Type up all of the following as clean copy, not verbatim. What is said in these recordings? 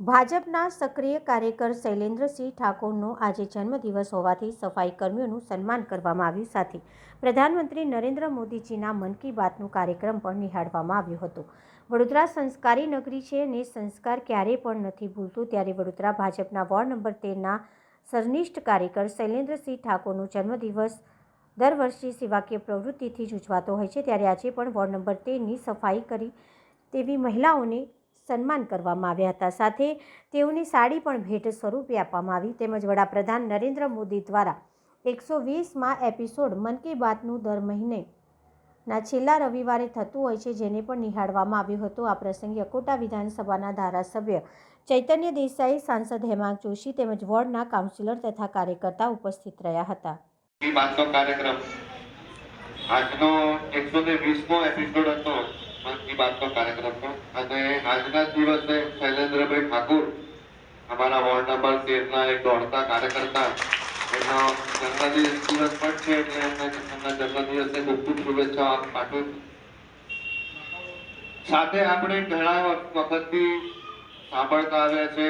ભાજપના સક્રિય કાર્યકર શૈલેન્દ્રસિંહ ઠાકોરનો આજે જન્મદિવસ હોવાથી સફાઈ કર્મીઓનું સન્માન કરવામાં આવ્યું. સાથે પ્રધાનમંત્રી નરેન્દ્ર મોદીજીના મન કી બાતનું કાર્યક્રમ પણ નિહાળવામાં આવ્યો હતો. વડોદરા સંસ્કારી નગરી છે અને સંસ્કાર ક્યારેય પણ નથી ભૂલતું. ત્યારે વડોદરા ભાજપના વોર્ડ નંબર 13ના સર્વનિષ્ઠ કાર્યકર શૈલેન્દ્રસિંહ ઠાકોરનો જન્મદિવસ દર વર્ષે સેવાકીય પ્રવૃત્તિથી જ ઉજવાતો હોય છે. ત્યારે આજે પણ વોર્ડ નંબર 13ની સફાઈ કરી તેવી મહિલાઓને સન્માન કરવામાં આવ્યા હતા. સાથે તેઓની સાડી પણ ભેટ સ્વરૂપે આપવામાં આવી. તેમજ વડાપ્રધાન નરેન્દ્ર મોદી દ્વારા 120માં એપિસોડ મન કી બાતનું દર મહિનેના છેલ્લા રવિવારે થતું હોય છે, જેને પણ નિહાળવામાં આવ્યું હતું. આ પ્રસંગે અકોટા વિધાનસભાના ધારાસભ્ય ચૈતન્ય દેસાઈ, સાંસદ હેમાંગ જોશી તેમજ વોર્ડના કાઉન્સિલર તથા કાર્યકર્તા ઉપસ્થિત રહ્યા હતા. કાર્યક્રમ આજનો 120મો એપિસોડ હતો મન કી બાતનો કાર્યક્રમનો, અને આજના દિવસે શૈલેન્દ્રભાઈ ઠાકોર અમારા વોર્ડ નંબર 13ના એક દોડતા કાર્યકર્તા, એમનો જન્મદિવસ પણ છે, એટલે એમના જન્મદિવસને ખૂબ ખૂબ શુભેચ્છા પાઠવું. સાથે આપણે ઘણા વખતથી સાંભળતા આવ્યા છે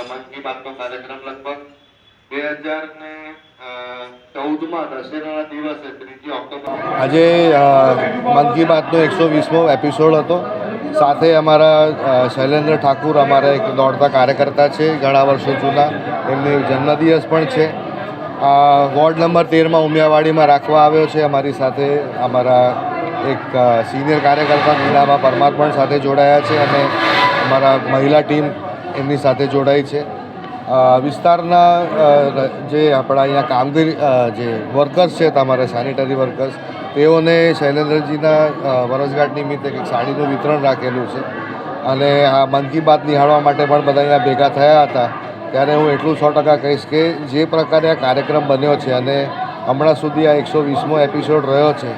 મન કી બાતનો કાર્યક્રમ. લગભગ 2014માં દશેરાના દિવસે 3 ઓક્ટોબર આજે મન કી બાતનો 120મો એપિસોડ હતો. સાથે અમારા શૈલેન્દ્ર ઠાકુર અમારા એક દોડતા કાર્યકર્તા છે, ઘણા વર્ષો જૂના. એમની જન્મદિવસ પણ છે. વોર્ડ નંબર 13માં ઉમિયાવાડીમાં રાખવા આવ્યો છે. અમારી સાથે અમારા એક સિનિયર કાર્યકર્તા મીનાબા પરમાર પણ સાથે જોડાયા છે, અને અમારા મહિલા ટીમ એમની સાથે જોડાઈ છે. વિસ્તારના જે આપણા અહીંયા કામગીરી જે વર્કર્સ છે, તમારા સેનિટરી વર્કર્સ, તેઓને શૈલેન્દ્રજીના વરસગાંઠ નિમિત્તે કંઈક સાડીનું વિતરણ રાખેલું છે. અને આ મન કી બાત નિહાળવા માટે પણ બધા અહીંયા ભેગા થયા હતા. ત્યારે હું એટલું 100% કહીશ કે જે પ્રકારે આ કાર્યક્રમ બન્યો છે અને હમણાં સુધી આ 120મો એપિસોડ રહ્યો છે,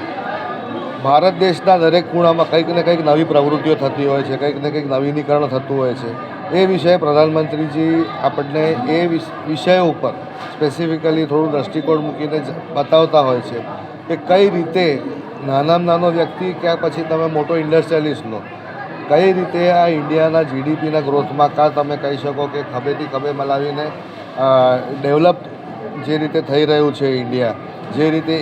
ભારત દેશના દરેક ખૂણામાં કંઈક ને કંઈક નવી પ્રવૃત્તિઓ થતી હોય છે, કંઈક ને કંઈક નવીનીકરણ થતું હોય છે. એ વિષয়ে પ્રધાનમંત્રીજી આપણને એ વિષય ઉપર સ્પેસિફિકલી થોડું દૃષ્ટિકોણ મૂકીને બતાવતા હોય છે કે કઈ રીતે નાનામાં નાનો વ્યક્તિ કે પછી તમે મોટો ઇન્ડસ્ટ્રીયલિસ્ટ લો, કઈ રીતે આ ઇન્ડિયાના જીડીપીના ગ્રોથમાં તમે કહી શકો કે ખભેથી ખભે મલાવીને ડેવલપ જે રીતે થઈ રહ્યું છે ઇન્ડિયા, જે રીતે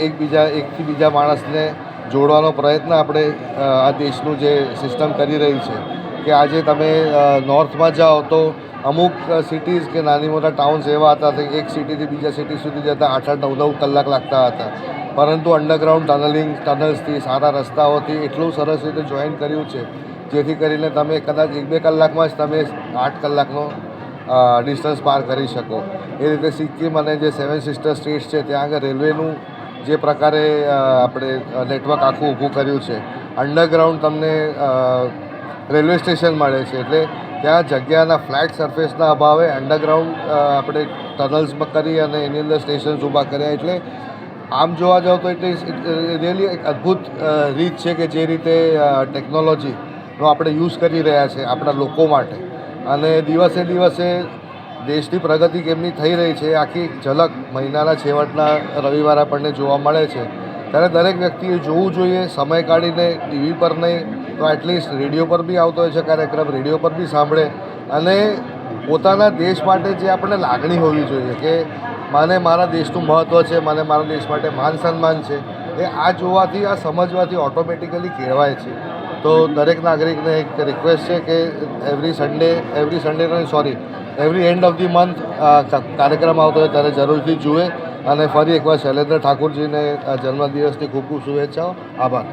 એકથી બીજા માણસને જોડવાનો પ્રયત્ન આપણે આ દેશનું જે સિસ્ટમ કરી રહી છે, કે આજે તમે નોર્થમાં જાઓ તો અમુક સિટીઝ કે નાની મોટા ટાઉન્સ એવા હતા કે એક સિટીથી બીજા સિટી સુધી જતાં 8-9 કલાક લાગતા હતા. પરંતુ અંડરગ્રાઉન્ડ ટનલ્સથી, સારા રસ્તાઓથી એટલું સરસ રીતે જોઈન કર્યું છે, જેથી કરીને તમે કદાચ 1-2 કલાકમાં જ તમે 8 કલાકનો ડિસ્ટન્સ પાર કરી શકો. એ રીતે સિક્કિમ અને જે 7 સિસ્ટર સ્ટેટ્સ છે, ત્યાં આગળ રેલવેનું જે પ્રકારે આપણે નેટવર્ક આખું ઊભું કર્યું છે, અંડરગ્રાઉન્ડ તમને રેલવે સ્ટેશન મળે છે. એટલે ત્યાં જગ્યાના ફ્લેટ સરફેસના અભાવે અંડરગ્રાઉન્ડ આપણે ટનલ્સમાં કરી અને એની અંદર સ્ટેશન્સ ઊભા કર્યા. એટલે આમ જોવા જાઓ તો એટલે રિયલી એક અદ્ભુત રીત છે કે જે રીતે ટેકનોલોજીનો આપણે યુઝ કરી રહ્યા છે આપણા લોકો માટે. અને દિવસે દિવસે દેશની પ્રગતિ કેમની થઈ રહી છે આખી ઝલક મહિનાના છેવટના રવિવારે આપણને જોવા મળે છે. ત્યારે દરેક વ્યક્તિએ જોવું જોઈએ, સમય કાઢીને, ટીવી પર નહીં તો એટલીસ્ટ રેડિયો પર બી આવતો હોય છે કાર્યક્રમ, રેડિયો પર બી સાંભળે. અને પોતાના દેશ માટે જે આપણને લાગણી હોવી જોઈએ કે મને મારા દેશનું મહત્ત્વ છે, મને મારા દેશ માટે માન સન્માન છે, એ આ જોવાથી, આ સમજવાથી ઓટોમેટિકલી કહેવાય છે. તો દરેક નાગરિકને એક રિક્વેસ્ટ છે કે every end of the month કાર્યક્રમ આવતો હોય ત્યારે જરૂરથી જુએ. અને ફરી એકવાર શૈલેન્દ્ર ઠાકુરજીને જન્મદિવસની ખૂબ ખૂબ શુભેચ્છાઓ. આભાર.